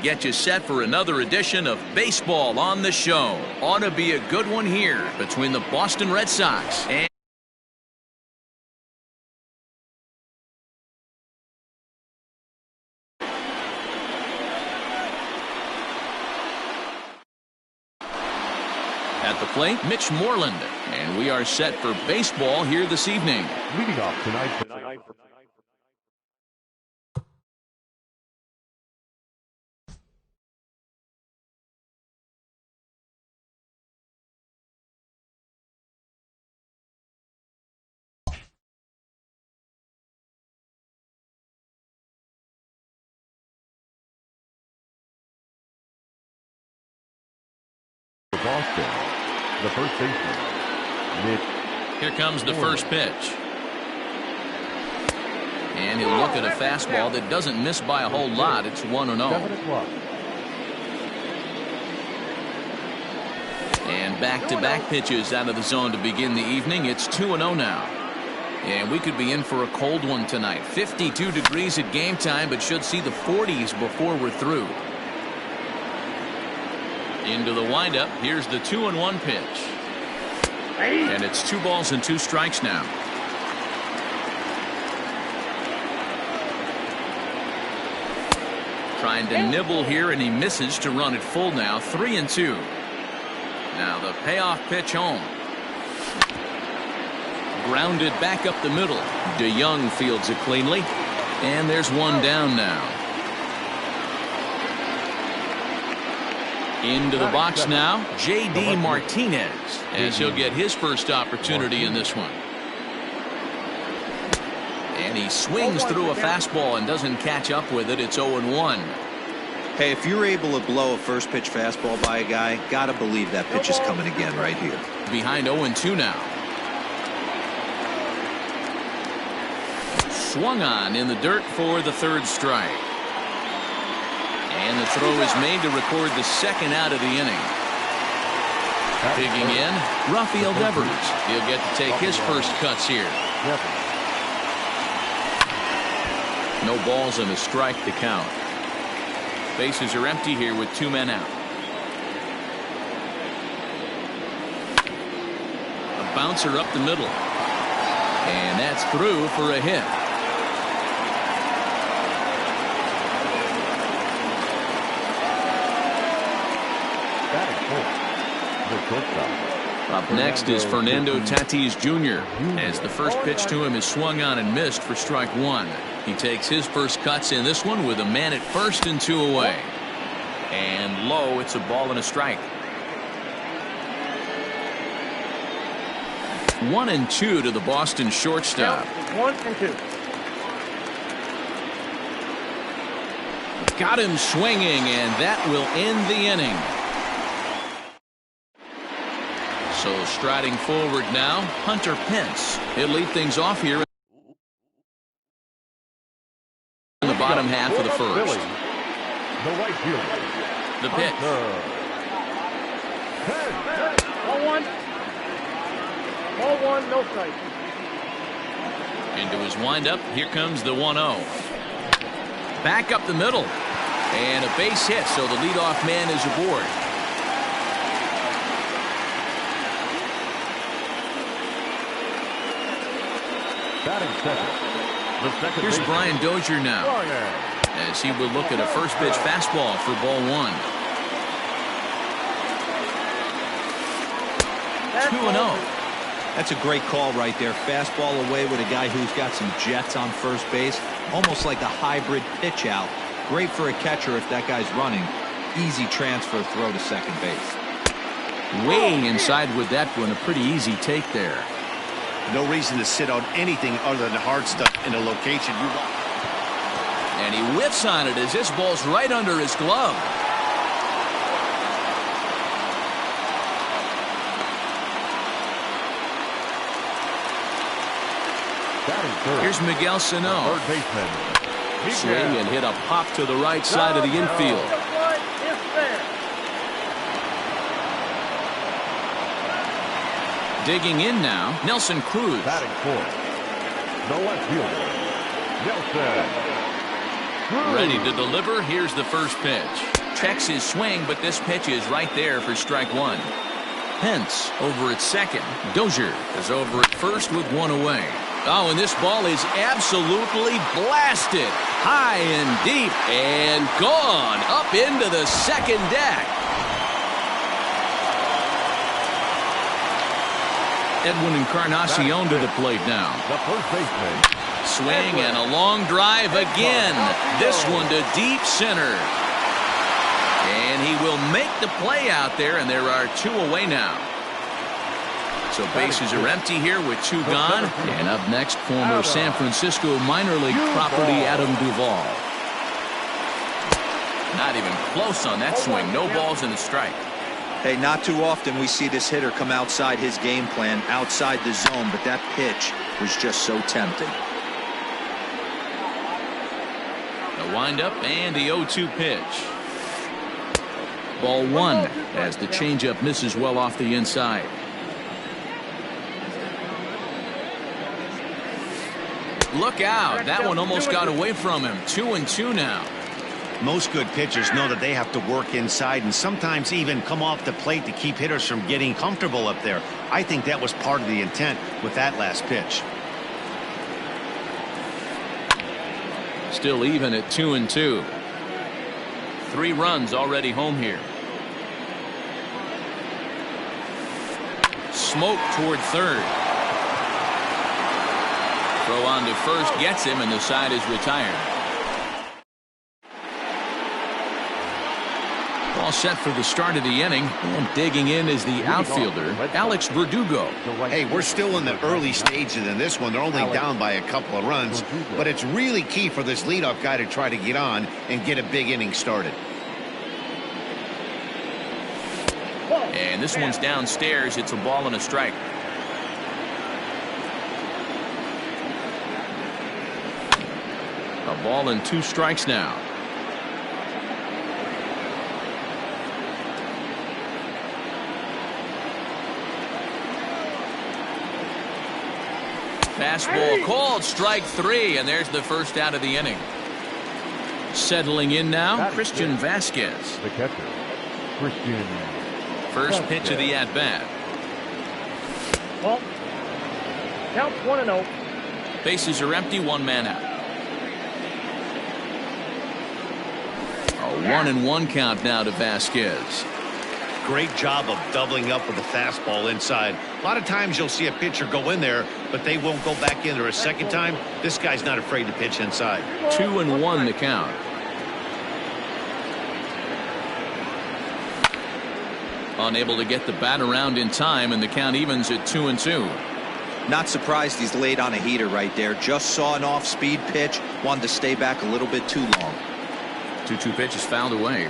get you set for another edition of Baseball on the Show. Ought to be a good one here between the Boston Red Sox and at the plate, Mitch Moreland. And we are set for baseball here this evening. Leading off tonight. Boston, the first baseman, Mitch. Here comes the first pitch. And he'll look at a fastball that doesn't miss by a whole lot. It's 1-0. And back-to-back pitches out of the zone to begin the evening. It's 2-0 now. And we could be in for a cold one tonight. 52 degrees at game time, but should see the 40s before we're through. Into the windup. Here's the 2-1 pitch. And it's 2 balls and 2 strikes now. Trying to nibble here, and he misses to run it full now. 3-2. Now the payoff pitch home. Grounded back up the middle. DeYoung fields it cleanly. And there's one down now. Into the box now, J.D. Martinez, as he'll get his first opportunity in this one. And he swings through a fastball and doesn't catch up with it. It's 0-1. Hey, if you're able to blow a first pitch fastball by a guy, gotta believe that pitch is coming again right here. Behind 0-2 now. Swung on in the dirt for the 3rd strike. And the throw is made to record the 2nd out of the inning. Digging in, Rafael Devers. He'll get to take his first cuts here. No balls and a strike to count. Bases are empty here with 2 men out. A bouncer up the middle. And that's through for a hit. Up next is Fernando Tatis Jr. as the first pitch to him is swung on and missed for strike 1. He takes his first cuts in this one with a man at first and 2 away. And low, it's a ball and a strike. 1-2 to the Boston shortstop. 1-2. Got him swinging, and that will end the inning. So striding forward now, Hunter Pence. He'll lead things off here in the bottom half of the first. The right fielder. The pitch. 0-1. 0-1, no strike. Into his windup. Here comes the 1-0. Back up the middle. And a base hit, so the leadoff man is aboard. Here's Brian Dozier now, as he will look at a first pitch fastball for ball 1. 2-0. That's a great call right there. Fastball away with a guy who's got some jets on first base. Almost like a hybrid pitch out. Great for a catcher if that guy's running. Easy transfer throw to second base. Way inside with that one. A pretty easy take there. No reason to sit on anything other than hard stuff in a location you want. And he whiffs on it as this ball's right under his glove. Here's Miguel Sano. Swing and hit a pop to the right side of the infield. Digging in now, Nelson Cruz. Batting fourth, the left fielder, Nelson. Ready to deliver. Here's the first pitch. Checks his swing, but this pitch is right there for strike one. Pence over at second. Dozier is over at first with one away. Oh, and this ball is absolutely blasted. High and deep and gone up into the second deck. Edwin Encarnacion to the plate now. The first baseman. Swing and a long drive again. This one to deep center. And he will make the play out there, and there are two away now. So bases are empty here with two gone. And up next, former San Francisco minor league property Adam Duvall. Not even close on that swing. No balls and a strike. Hey, not too often we see this hitter come outside his game plan, outside the zone, but that pitch was just so tempting. The windup and the 0-2 pitch. Ball one as the changeup misses well off the inside. Look out. That one almost got away from him. 2-2 now. Most good pitchers know that they have to work inside and sometimes even come off the plate to keep hitters from getting comfortable up there. I think that was part of the intent with that last pitch. Still even at 2-2. 3 runs already home here. Smoke toward third. Throw on to first gets him, and the side is retired. All set for the start of the inning, and digging in is the outfielder, Alex Verdugo. Hey, we're still in the early stages in this one. They're only down by a couple of runs, but it's really key for this leadoff guy to try to get on and get a big inning started. And this one's downstairs. It's a ball and a strike. A ball and 2 strikes now. Fastball called, strike 3, and there's the first out of the inning. Settling in now, Christian Vasquez. The catcher, Christian. First pitch of the at-bat. Well, count 1-0. Bases are empty, 1 man out. A 1-1 count now to Vasquez. Great job of doubling up with the fastball inside. A lot of times you'll see a pitcher go in there, but they won't go back in there a second time. This guy's not afraid to pitch inside. 2-1 the count. Unable to get the bat around in time, and the count evens at 2-2. Not surprised he's laid on a heater right there. Just saw an off-speed pitch. Wanted to stay back a little bit too long. 2-2 pitch is fouled away.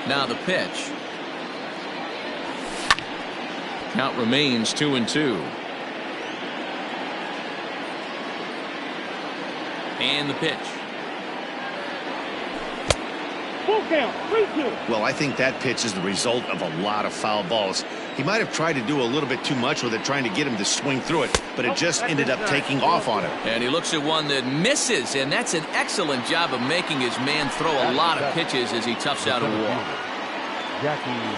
Now the pitch. Count remains 2-2. And the pitch. Full count, 3-2. Well, I think that pitch is the result of a lot of foul balls. He might have tried to do a little bit too much with it, trying to get him to swing through it, but it just ended up taking off on him. And he looks at one that misses, and that's an excellent job of making his man throw a lot of pitches as he toughs out a walk.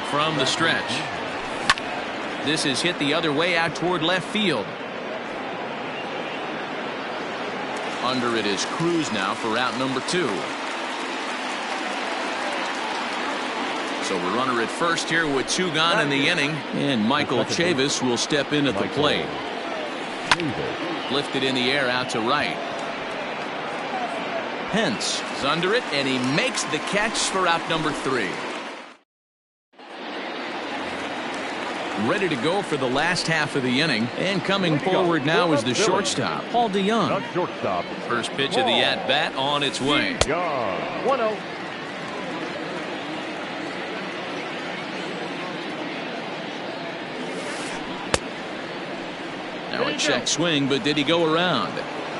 From the stretch. This is hit the other way out toward left field. Under it is Cruz now for out number 2. So a runner at first here with 2 gone in the inning, and Michael Chavis will step in at the plate. Lifted in the air out to right. Pence is under it, and he makes the catch for out number 3. Ready to go for the last half of the inning, and coming forward now is the shortstop, Paul DeYoung. First pitch of the at-bat on its way. 1-0. Now a check swing, but did he go around?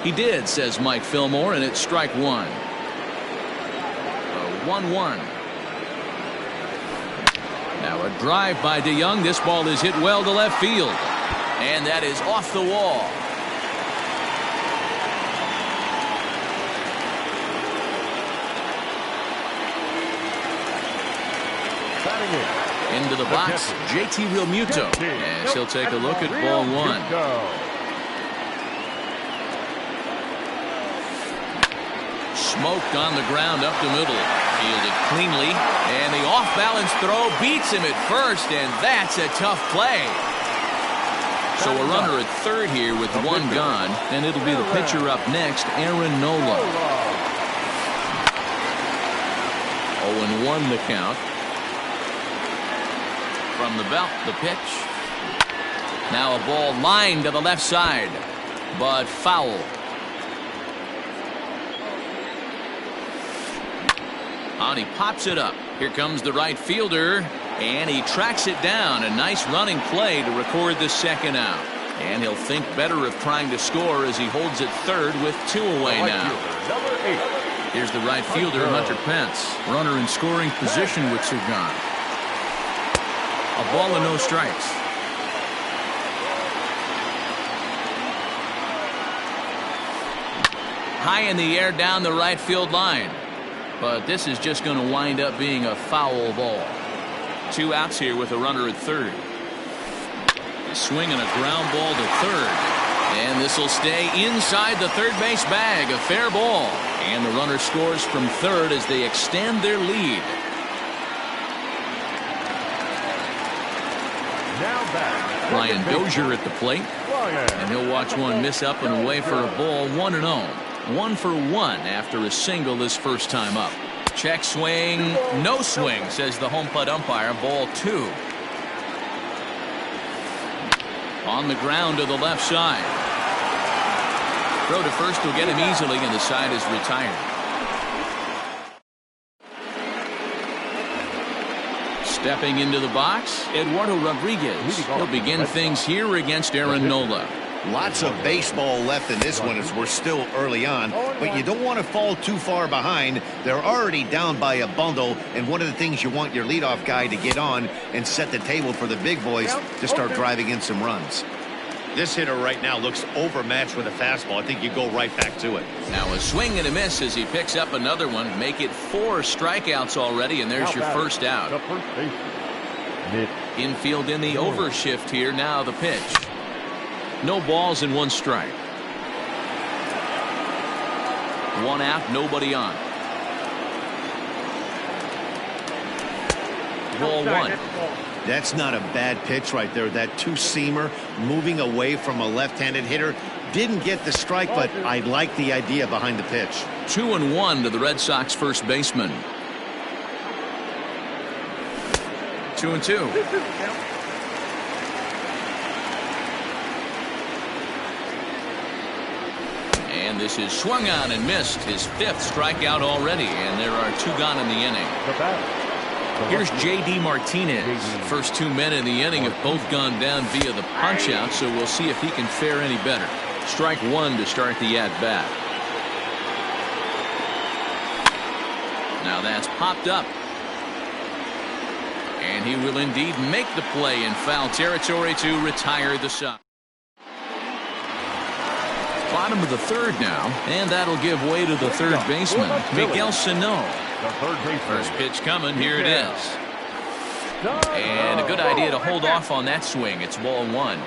He did, says Mike Fillmore, and it's strike 1. A 1-1. Now a drive by DeYoung. This ball is hit well to left field, and that is off the wall. Batting in. Into the box, JT Realmuto, as he'll take a look at ball one. Smoked on the ground up the middle. Fielded cleanly, and the off-balance throw beats him at first, and that's a tough play. So a runner at third here with one gone, and it'll be the pitcher up next, Aaron Nola. 0-1 the count. From the belt, the pitch. Now a ball lined to the left side, but foul. On he pops it up. Here comes the right fielder, and he tracks it down. A nice running play to record the second out. And he'll think better of trying to score as he holds it third with two away now. Here's the right fielder, Hunter Pence. Runner in scoring position with two gone. A ball and no strikes. High in the air down the right field line. But this is just going to wind up being a foul ball. Two outs here with a runner at third. A swing and a ground ball to third. And this will stay inside the third base bag. A fair ball. And the runner scores from third as they extend their lead. Now back. Ryan Dozier at the plate. And he'll watch one miss up and away for a ball. 1-0. 1 for 1 after a single this first time up. Check swing, no swing, says the home plate umpire. Ball 2. On the ground to the left side. Throw to first will get him easily, and the side is retired. Stepping into the box, Eduardo Rodriguez. He'll begin things here against Aaron Nola. Lots of baseball left in this one as we're still early on, but you don't want to fall too far behind. They're already down by a bundle, and one of the things you want your leadoff guy to get on and set the table for the big boys to start driving in some runs. This hitter right now looks overmatched with a fastball. I think you go right back to it. Now a swing and a miss as he picks up another one. Make it 4 strikeouts already, and there's your first out. Infield in the overshift here. Now the pitch. No balls and 1 strike. 1 out, nobody on. Ball 1. That's not a bad pitch right there. That two-seamer moving away from a left-handed hitter. Didn't get the strike, but I like the idea behind the pitch. 2-1 to the Red Sox first baseman. 2-2. And this is swung on and missed. His 5th strikeout already, and there are 2 gone in the inning. Here's J.D. Martinez. First 2 men in the inning have both gone down via the punch-out, so we'll see if he can fare any better. Strike 1 to start the at-bat. Now that's popped up. And he will indeed make the play in foul territory to retire the side. Bottom of the third now, and that'll give way to the third baseman, Miguel Sano. First pitch coming, here it is. And a good idea to hold off on that swing. It's ball 1.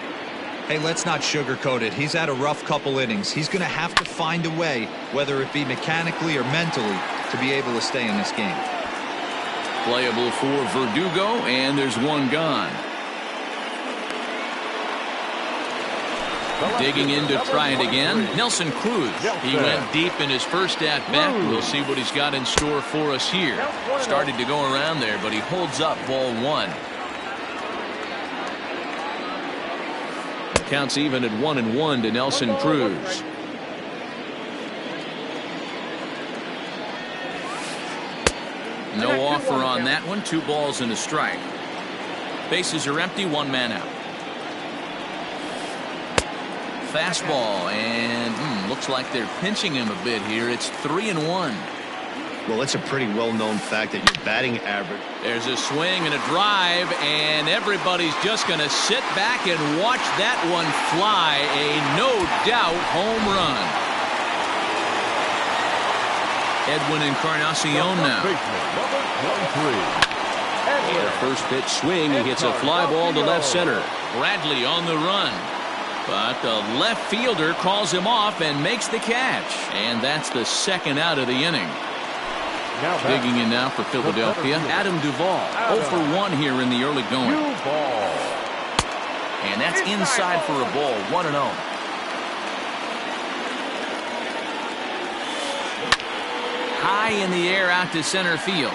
Hey, let's not sugarcoat it. He's had a rough couple innings. He's going to have to find a way, whether it be mechanically or mentally, to be able to stay in this game. Playable for Verdugo, and there's 1 gone. Digging in to try it again, Nelson Cruz. He went deep in his first at-bat. We'll see what he's got in store for us here. Started to go around there, but he holds up ball 1. The count's even at 1-1 to Nelson Cruz. No offer on that one. 2 balls and a strike. Bases are empty. 1 man out. Fastball, and looks like they're pinching him a bit here. It's 3-1. Well, it's a pretty well-known fact that your batting average. There's a swing and a drive, and everybody's just going to sit back and watch that one fly. A no-doubt home run. Edwin Encarnacion now. And The first pitch swing, he hits a fly ball to left center. Bradley on the run. But the left fielder calls him off and makes the catch. And that's the second out of the inning. now Digging in now for Philadelphia, Adam Duvall. 0 for 1 here in the early going. ball. And that's inside for a ball, 1-0. High in the air out to center field.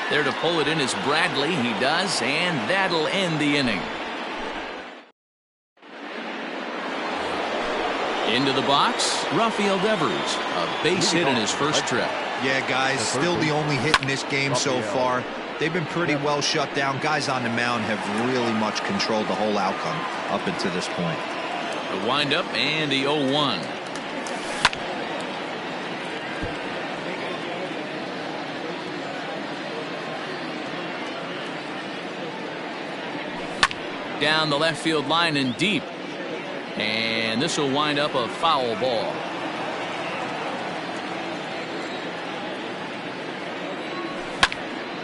There to pull it in is Bradley. He does, and that'll end the inning. Into the box, Rafael Devers. A base hit in his first trip. Yeah, guys, still the only hit in this game so far. They've been pretty well shut down. Guys on the mound have really much controlled the whole outcome up until this point. The windup and the 0-1. Down the left field line and deep. And this will wind up a foul ball.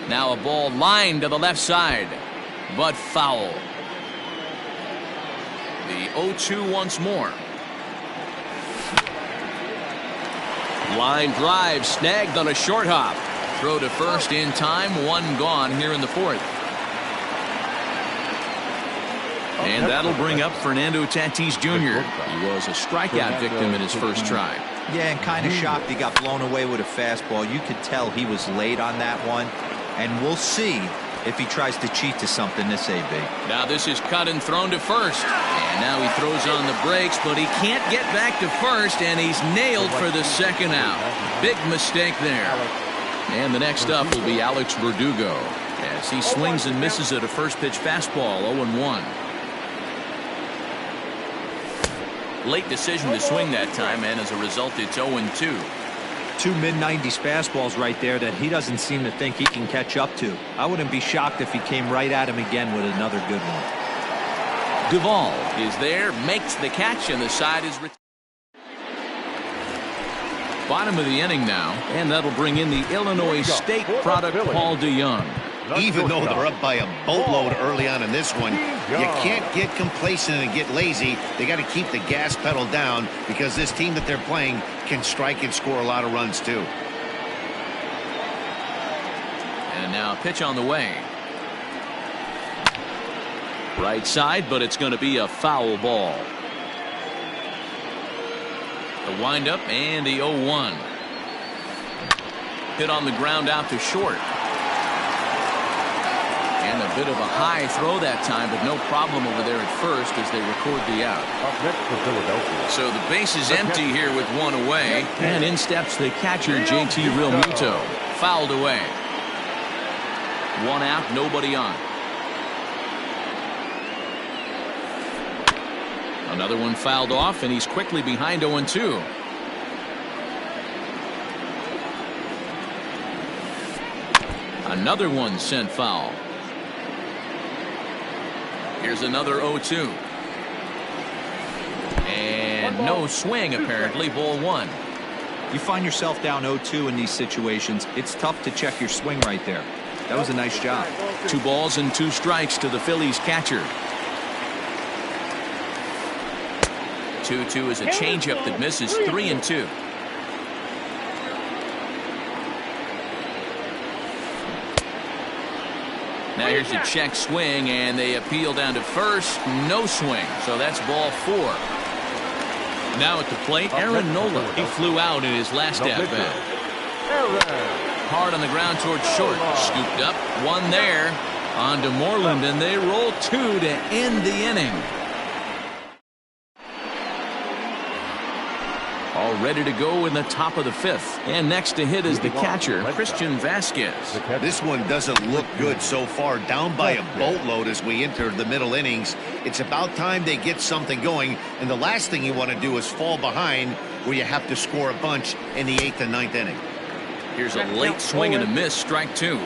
Now a ball lined to the left side, but foul. The 0-2 once more. Line drive snagged on a short hop. Throw to first in time, one gone here in the fourth. And that'll bring up Fernando Tatis Jr. He was a strikeout victim in his first try. Yeah, and kind of shocked he got blown away with a fastball. You could tell he was late on that one. And we'll see if he tries to cheat to something this AB. Now this is cut and thrown to first. And now he throws on the brakes, but he can't get back to first, and he's nailed for the second out. Big mistake there. And the next up will be Alex Verdugo as he swings and misses at a first pitch fastball, 0-1. Late decision to swing that time, and as a result, it's 0-2. Two mid-90s fastballs right there that he doesn't seem to think he can catch up to. I wouldn't be shocked if he came right at him again with another good one. Duvall is there, makes the catch, and the side is bottom of the inning now, and that'll bring in the Illinois State product, Paul DeYoung. Even though they're up by a boatload early on in this one, you can't get complacent and get lazy. They got to keep the gas pedal down because this team that they're playing can strike and score a lot of runs too. And now a pitch on the way. Right side, but it's going to be a foul ball. The windup and the 0-1. Hit on the ground out to short. And a bit of a high throw that time, but no problem over there at first as they record the out. Up next for Philadelphia. So the base is empty here with one away. And in steps the catcher, JT Realmuto. Fouled away. One out, nobody on. Another one fouled off, and he's quickly behind 0-2. Another one sent foul. Here's another 0-2. And no swing, apparently. Ball one. You find yourself down 0-2 in these situations. It's tough to check your swing right there. That was a nice job. 2 balls and 2 strikes to the Phillies catcher. 2-2 is a changeup that misses. 3-2. Now here's a check swing, and they appeal down to first. No swing, so that's ball 4. Now at the plate, Aaron Nola. He flew out in his last at-bat. Hard on the ground towards short. Scooped up, one there. On to Moreland, and they roll 2 to end the inning. All ready to go in the top of the 5th. And next to hit is the catcher, Christian Vasquez. This one doesn't look good so far. Down by a boatload as we enter the middle innings. It's about time they get something going. And the last thing you want to do is fall behind where you have to score a bunch in the 8th and 9th inning. Here's a late swing and a miss. Strike 2.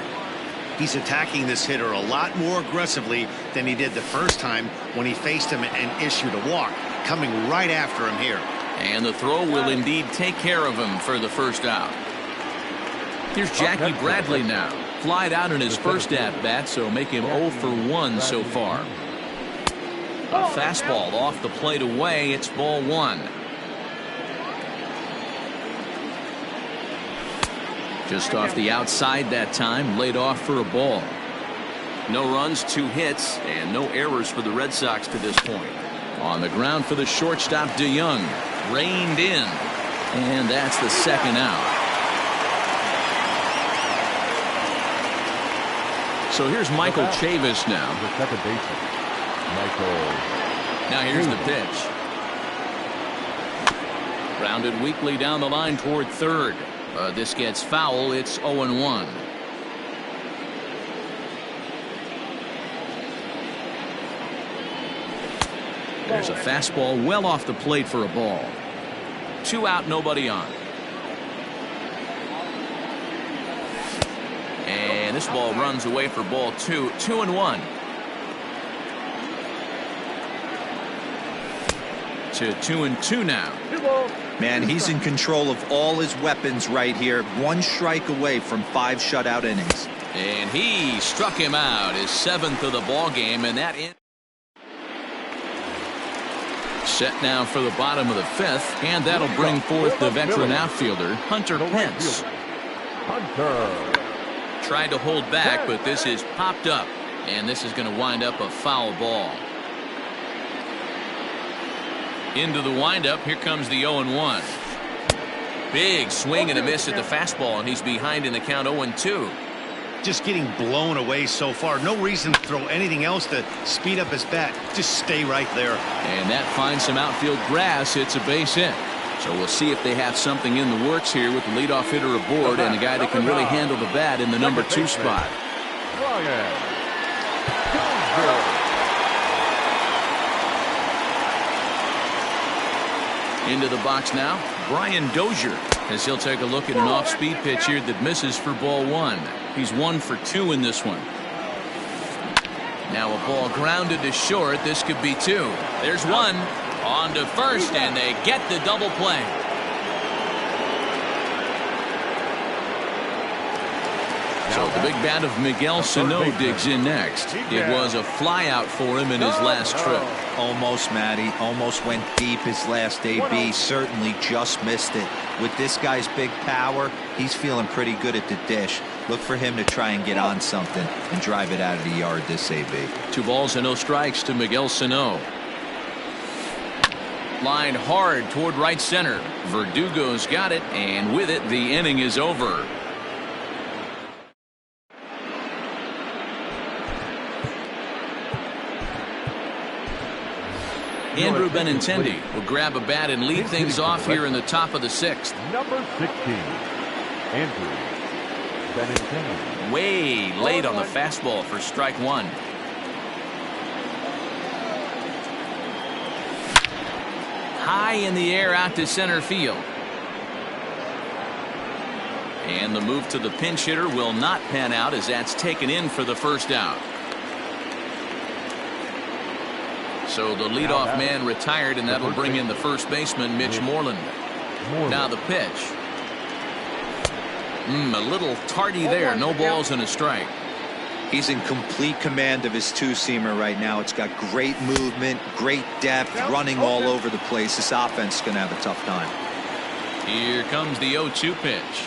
He's attacking this hitter a lot more aggressively than he did the first time when he faced him and issued a walk. Coming right after him here. And the throw will indeed take care of him for the first out. Here's Jackie Bradley now. flied out in his first at-bat, so make him 0 for 1 so far. A fastball off the plate away. It's ball 1. Just off the outside that time, laid off for a ball. No runs, 2 hits, and no errors for the Red Sox to this point. On the ground for the shortstop, DeYoung. Reined in. And that's the second out. So here's Michael Chavis now. The second baseman, Michael. Now here's the pitch. Grounded weakly down the line toward third. This gets foul. It's 0-1. There's a fastball well off the plate for a ball. 2 out, nobody on. And this ball runs away for ball 2. 2-1. To 2-2 now. Man, he's in control of all his weapons right here. 1 strike away from 5 shutout innings. And he struck him out, his 7th of the ball game, and that in. Set now for the bottom of the 5th, and that'll bring forth the veteran outfielder, Hunter Pence. Hunter. Tried to hold back, but this is popped up, and this is going to wind up a foul ball. Into the windup, here comes the 0-1. Big swing and a miss at the fastball, and he's behind in the count 0-2. Just getting blown away so far. No reason to throw anything else to speed up his bat. Just stay right there. And that finds some outfield grass. It's a base hit. So we'll see if they have something in the works here with the leadoff hitter aboard and a guy that can really handle the bat in the number 2 spot. Into the box now, Brian Dozier, as he'll take a look at an off-speed pitch here that misses for ball 1. He's 1 for 2 in this one. Now a ball grounded to short. This could be 2. There's 1. On to first, and they get the double play. So the big bat of Miguel Sano digs in next. It was a flyout for him in his last trip. Almost, Matty. Almost went deep his last AB. Certainly just missed it. With this guy's big power, he's feeling pretty good at the dish. Look for him to try and get on something and drive it out of the yard this AB. 2 balls and no strikes to Miguel Sano. Line hard toward right center. Verdugo's got it, and with it, the inning is over. Andrew Benintendi will grab a bat and lead things off here in the top of the 6th. Number 16, Andrew Benintendi. Way late on the fastball for strike 1. High in the air out to center field. And the move to the pinch hitter will not pan out as that's taken in for the first out. So the leadoff man retired, and that'll bring in the first baseman, Mitch Moreland. Now the pitch. A little tardy there. No balls and a strike. He's in complete command of his 2-seamer right now. It's got great movement, great depth, running all over the place. This offense is going to have a tough time. Here comes the 0-2 pitch.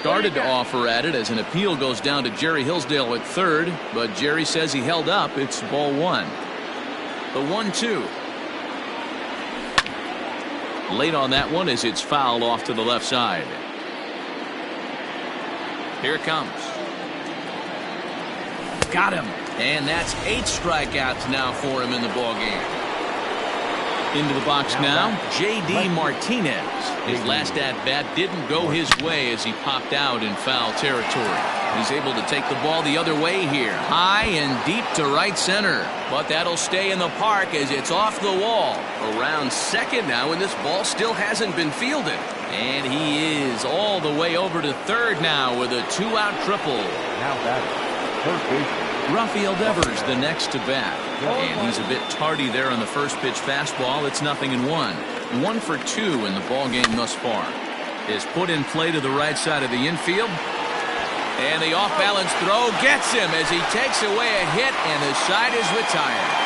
Started to offer at it as an appeal goes down to Jerry Hillsdale at third, but Jerry says he held up. It's ball 1. The 1-2. Late on that one as it's fouled off to the left side. Here it comes. Got him. And that's 8 strikeouts now for him in the ball game. Into the box now, J.D. Martinez. His last at-bat didn't go his way as he popped out in foul territory. He's able to take the ball the other way here. High and deep to right center. But that'll stay in the park as it's off the wall. Around second now, and this ball still hasn't been fielded. And he is all the way over to third now with a 2-out triple. Now batting, first baseman. Rafael Devers the next to bat. And he's a bit tardy there on the first pitch fastball. It's 0-1. 1 for 2 in the ball game thus far. Is put in play to the right side of the infield. And the off-balance throw gets him as he takes away a hit, and the side is retired.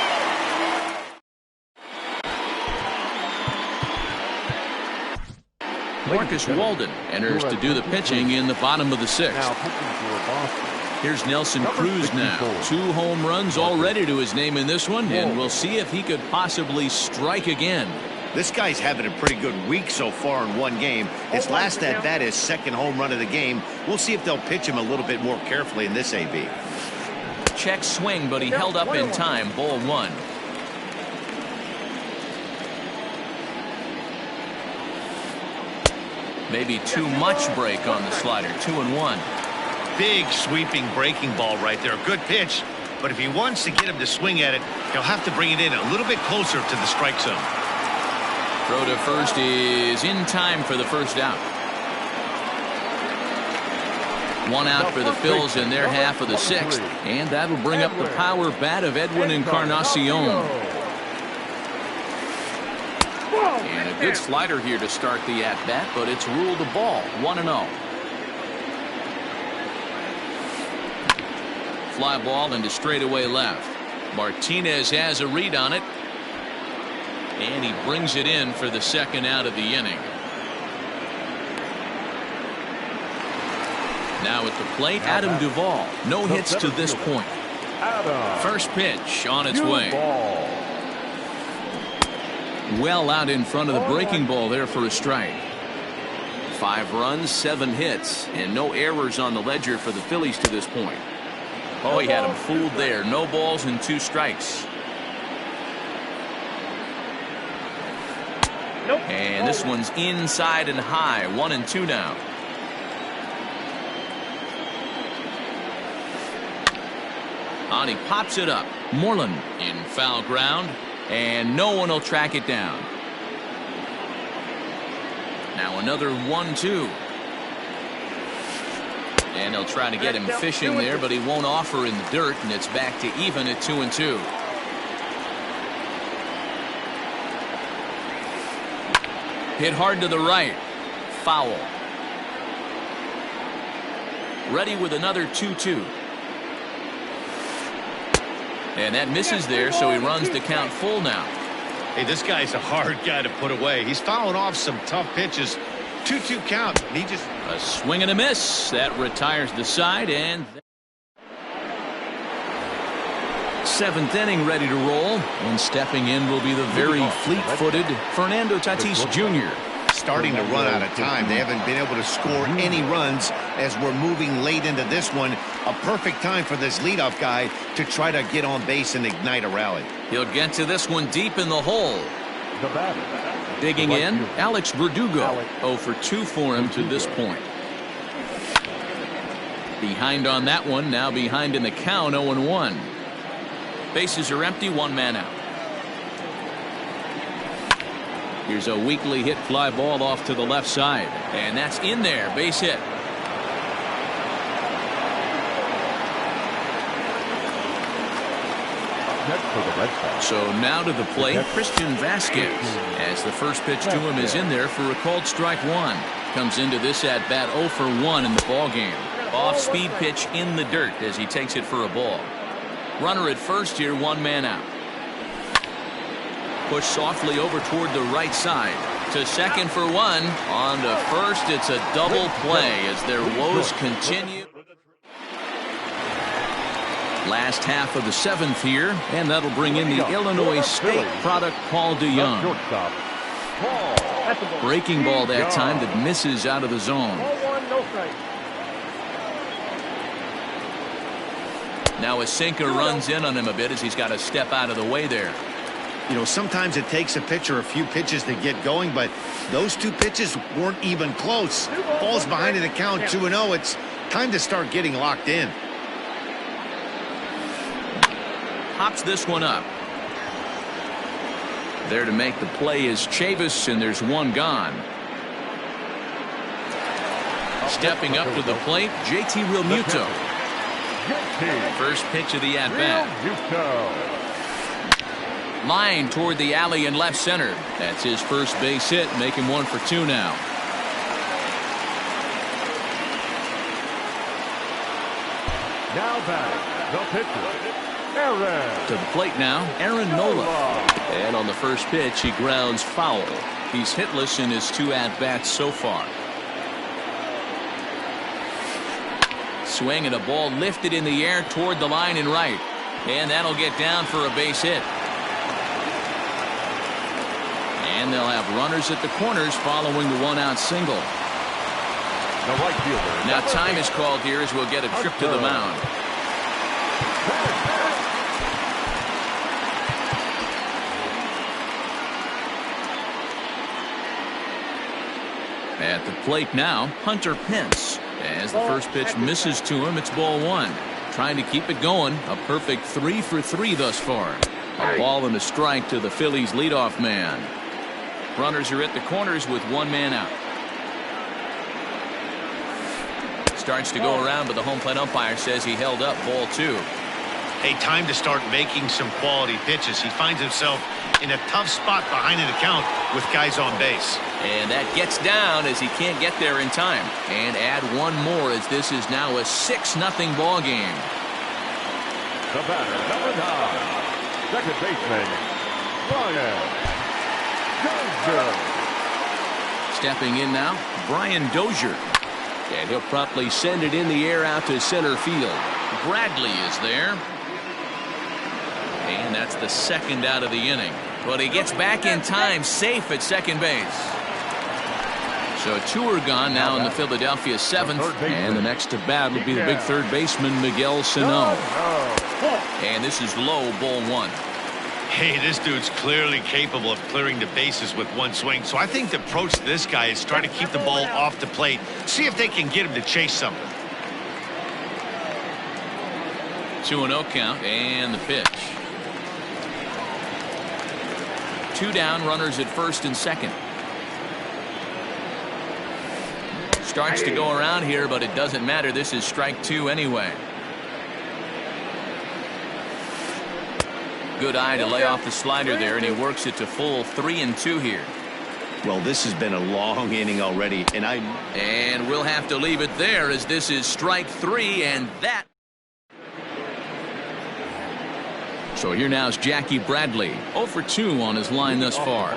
Marcus Walden enters to do the pitching in the bottom of the sixth. Now pitching for Boston. Here's Nelson Cruz now. 2 home runs already to his name in this one, and we'll see if he could possibly strike again. This guy's having a pretty good week so far in one game. His last at-bat, his second home run of the game. We'll see if they'll pitch him a little bit more carefully in this AB. Check swing, but he held up in time. Ball 1. Maybe too much break on the slider. 2-1. Big sweeping breaking ball right there. Good pitch, but if he wants to get him to swing at it, he'll have to bring it in a little bit closer to the strike zone. Throw to first is in time for the first out. 1 out for the Phils in their half of the sixth, and that'll bring up the power bat of Edwin Encarnacion. And a good slider here to start the at-bat, but it's ruled a ball. 1-0. Fly ball into straightaway left. Martinez has a read on it, and he brings it in for the second out of the inning. Now at the plate, Adam Duvall. No hits to this point. First pitch on its way. Well out in front of the breaking ball there for a strike. 5 runs, 7 hits, and no errors on the ledger for the Phillies to this point. Oh, he had him fooled there. No balls and 2 strikes. And this one's inside and high. 1-2 now. On he pops it up. Moreland in foul ground, and no one will track it down. Now another 1-2. And they'll try to get him fishing there, but he won't offer in the dirt, and it's back to even at 2-2. Hit hard to the right. Foul. Ready with another 2-2. And that misses there, so he runs the count full now. Hey, this guy's a hard guy to put away. He's fouling off some tough pitches. 2-2 count. And he just... A swing and a miss. That retires the side, and... 7th inning ready to roll, and stepping in will be the very fleet-footed Fernando Tatis Jr. Starting to run out of time. They haven't been able to score any runs as we're moving late into this one. A perfect time for this leadoff guy to try to get on base and ignite a rally. He'll get to this one deep in the hole. Digging in, Alex Verdugo. 0 for 2 for him to this point. Behind on that one, now behind in the count, 0-1. Bases are empty, 1 man out. Here's a weakly hit fly ball off to the left side, and that's in there. Base hit. So now to the plate, Christian Vasquez, as the first pitch to him is in there for a called strike 1. Comes into this at bat 0 for 1 in the ball game. Off speed pitch in the dirt as he takes it for a ball. Runner at first here, 1 man out. Push softly over toward the right side to second for 1. On to first, it's a double play as their woes continue. Last half of the 7th here, and that'll bring in the Illinois State product Paul DeYoung. Breaking ball that time that misses out of the zone. Now a sinker runs in on him a bit as he's got to step out of the way there. You know, sometimes it takes a pitcher a few pitches to get going, but those 2 pitches weren't even close. Ball's behind in the count, 2-0. It's time to start getting locked in. Pops this one up. There to make the play is Chavis, and there's 1 gone. Stepping up to the plate, JT Realmuto. First pitch of the at-bat. Line toward the alley in left center. That's his first base hit, making 1 for 2 now. Now batting, the pitcher, Aaron. To the plate now, Aaron Nola. And on the first pitch, he grounds foul. He's hitless in his 2 at-bats so far. Swing and a ball lifted in the air toward the line and right. And that'll get down for a base hit. And they'll have runners at the corners following the 1-out single. The right fielder. Now time is called here as we'll get a trip to the mound. At the plate now, Hunter Pence. As the first pitch misses to him, it's ball 1. Trying to keep it going. A perfect 3 for 3 thus far. A ball and a strike to the Phillies leadoff man. Runners are at the corners with 1 man out. Starts to go around, but the home plate umpire says he held up ball 2. Hey, time to start making some quality pitches. He finds himself in a tough spot behind an account with guys on base. And that gets down as he can't get there in time. And add 1 more as this is now a 6-0 ball game. The batter, number 9, second baseman, Brian Dozier. Stepping in now, Brian Dozier. And he'll promptly send it in the air out to center field. Bradley is there. And that's the 2nd out of the inning. But he gets back in time, safe at second base. So 2 are gone now in the Philadelphia 7th. And the next to bat will be the big third baseman, Miguel Sano. And this is low, ball 1. Hey, this dude's clearly capable of clearing the bases with 1 swing. So I think the approach to this guy is try to keep the ball off the plate. See if they can get him to chase something. 2-0 count and the pitch. 2 down, runners at first and second. Starts to go around here, but it doesn't matter. This is strike 2 anyway. Good eye to lay off the slider there, and he works it to full 3-2 here. Well, this has been a long inning already, and we'll have to leave it there as this is strike 3, and that. So here now is Jackie Bradley, 0 for 2 on his line thus far.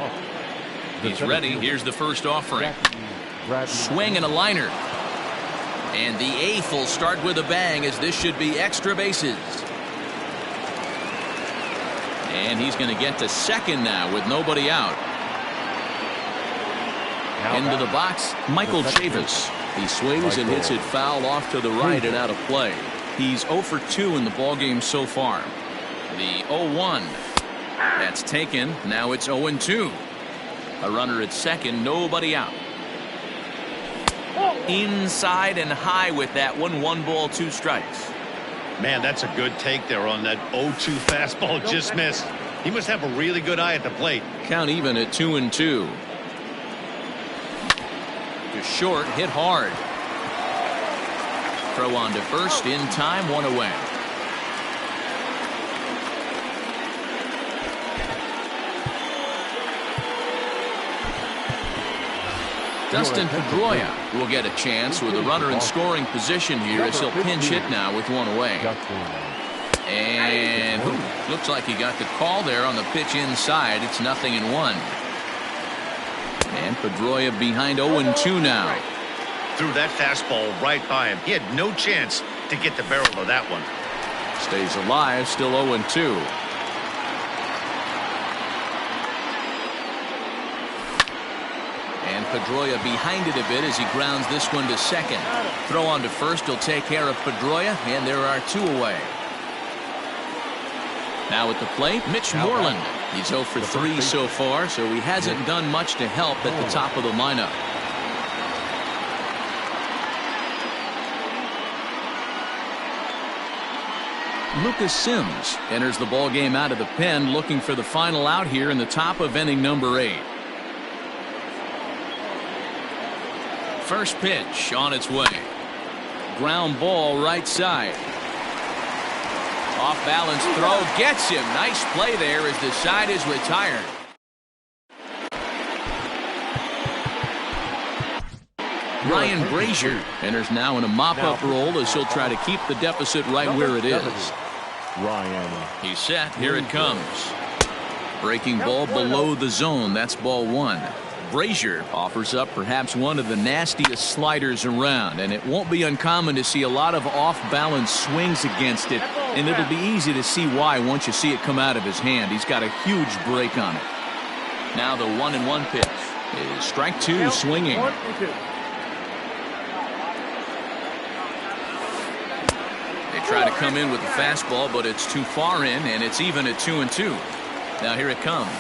He's ready. Here's the first offering. Swing and a liner. And the 8th will start with a bang as this should be extra bases. And he's going to get to second now with nobody out. Into the box, Michael Chavis. He swings and hits it foul off to the right and out of play. He's 0 for 2 in the ballgame so far. The 0-1. That's taken. Now it's 0-2. A runner at second, nobody out. Inside and high with that one. 1 ball, 2 strikes. man, that's a good take there on that 0-2 fastball. Just missed. He must have a really good eye at the plate. Count even at 2-2. To short, hit hard. Throw on to first in time, 1 away. Dustin Pedroia will get a chance with a runner in scoring position here as he'll pinch hit now with 1 away. And looks like he got the call there on the pitch inside. It's 0-1. And Pedroia behind 0-2 now. Threw that fastball right by him. He had no chance to get the barrel of that one. Stays alive, still 0-2. And Pedroia behind it a bit as he grounds this one to second. Throw on to first will take care of Pedroia, and there are 2 away. Now at the plate, Mitch Moreland. He's 0 for 3 so far, so he hasn't done much to help at the top of the lineup. Lucas Sims enters the ball game out of the pen, looking for the final out here in the top of inning number 8. First pitch on its way. Ground ball right side. Off balance throw gets him. Nice play there as the side is retired. Ryan Brazier enters now in a mop-up role as he'll try to keep the deficit right where it is. Ryan. He's set. Here it comes. Breaking ball below the zone. That's ball one. Brazier offers up perhaps one of the nastiest sliders around, and it won't be uncommon to see a lot of off-balance swings against it, and it'll be easy to see why once you see it come out of his hand. He's got a huge break on it. Now the 1-1 pitch is strike two, swinging. They try to come in with the fastball, but it's too far in, and it's even at 2-2. Now here it comes.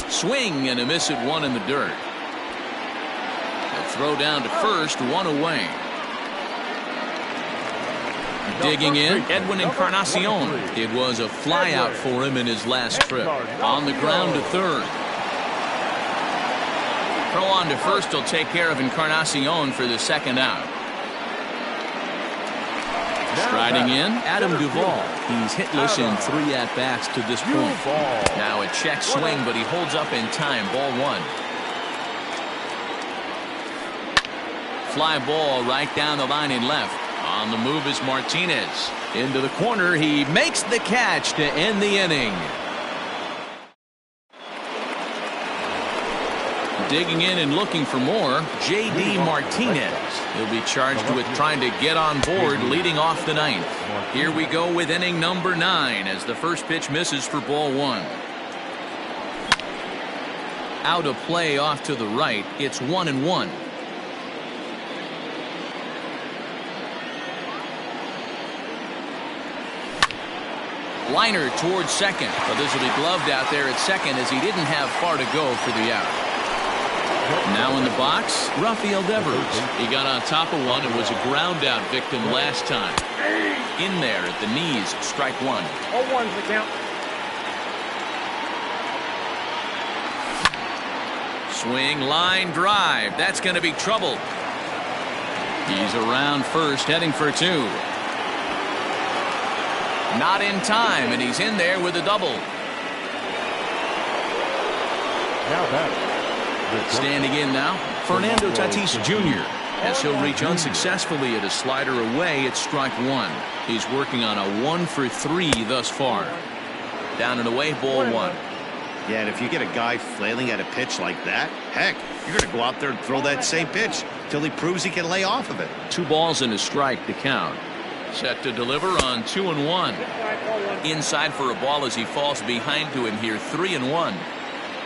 Swing and a miss at one in the dirt. A throw down to first, one away. Digging in, Edwin Encarnacion. It was a flyout for him in his last trip. On the ground to third. Throw on to first will take care of Encarnacion for the second out. Striding in, Adam Duvall. He's hitless in 3 at-bats to this point. Now a check swing, but he holds up in time. Ball one. Fly ball right down the line in left. On the move is Martinez. Into the corner, he makes the catch to end the inning. Digging in and looking for more, J.D. Martinez. He'll be charged with trying to get on board leading off the ninth. Here we go with inning number 9 as the first pitch misses for ball one. Out of play off to the right. It's 1-1. Liner towards second, but this will be gloved out there at second as he didn't have far to go for the out. Now in the box, Rafael Devers. He got on top of one and was a ground out victim last time. In there at the knees, strike one. 0-1's the count. Swing, line, drive. That's going to be trouble. He's around first, heading for two. Not in time, and he's in there with a double. Now back. Standing in now, Fernando Tatis Jr. As he'll reach unsuccessfully at a slider away, it's strike one. He's working on a 1 for 3 thus far. Down and away, ball one. Yeah, and if you get a guy flailing at a pitch like that, heck, you're going to go out there and throw that same pitch till he proves he can lay off of it. 2 balls and a strike to count. Set to deliver on 2-1. Inside for a ball as he falls behind to him here, 3-1.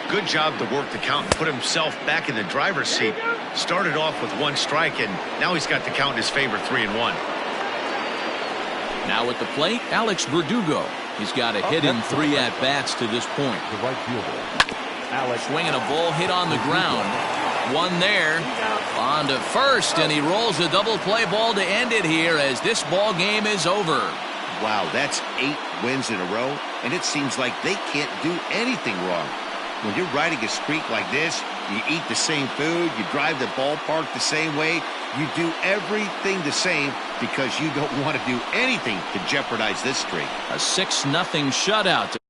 Good job to work the count and put himself back in the driver's seat. Started off with 1 strike, and now he's got the count in his favor, 3-1. Now at the plate, Alex Verdugo. He's got a hit in 3 at-bats to this point. The right fielder. Alex swinging a ball hit on the ground. One there. On to first, and he rolls a double play ball to end it here as this ball game is over. Wow, that's 8 wins in a row, and it seems like they can't do anything wrong. When you're riding a streak like this, you eat the same food, you drive the ballpark the same way, you do everything the same because you don't want to do anything to jeopardize this streak. A 6-0 shutout.